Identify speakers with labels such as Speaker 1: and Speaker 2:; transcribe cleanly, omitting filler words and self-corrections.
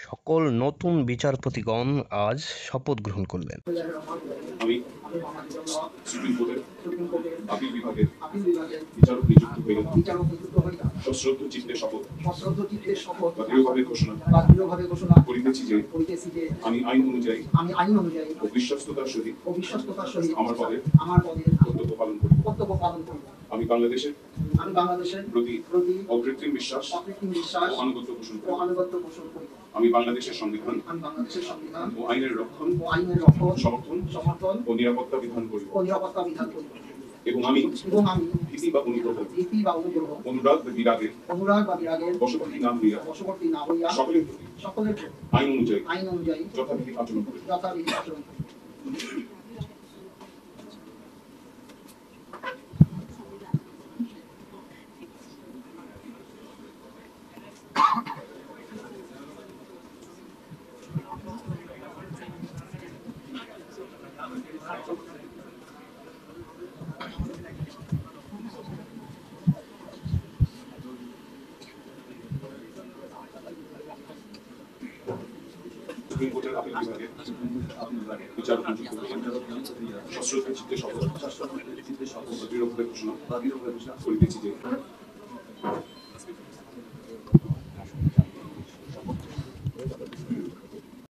Speaker 1: সকল নতুন বিচারপতিগণ আজ শপথ গ্রহণ করলেন।
Speaker 2: আমি সুপ্রিম কোর্টের আপিল বিভাগের বিচারক নিযুক্ত হইলাম। সশ্রদ্ধ চিত্তে শপথ বা দৃঢ়ভাবে ঘোষণা করিতেছি যে আমি আইন অনুযায়ী ও বিশ্বস্ততার সহিত আমার পদের কর্তব্য পালন করিব। আমি বাংলাদেশের প্রতি অকৃত্রিম বিশ্বাস ও আনুগত্য পোষণ করিব। আমি বাংলাদেশের সংবিধান ও আইনের রক্ষণ সমর্থন ও নিরাপত্তা বিধান করিব। এবং আমি ভীতি বা অনুগ্রহ অনুরাগ বা বিরাগের বশবর্তী না হইয়া সকলের প্রতি আইন অনুযায়ী যথাবিধি আচরণ করিব। সুপ্রিম কোর্টের আপিল বিভাগের বিচারক নিযুক্ত হইয়া সশ্রদ্ধ চিত্তে শপথ দৃঢ়ভাবে ঘোষণা করিতেছি যে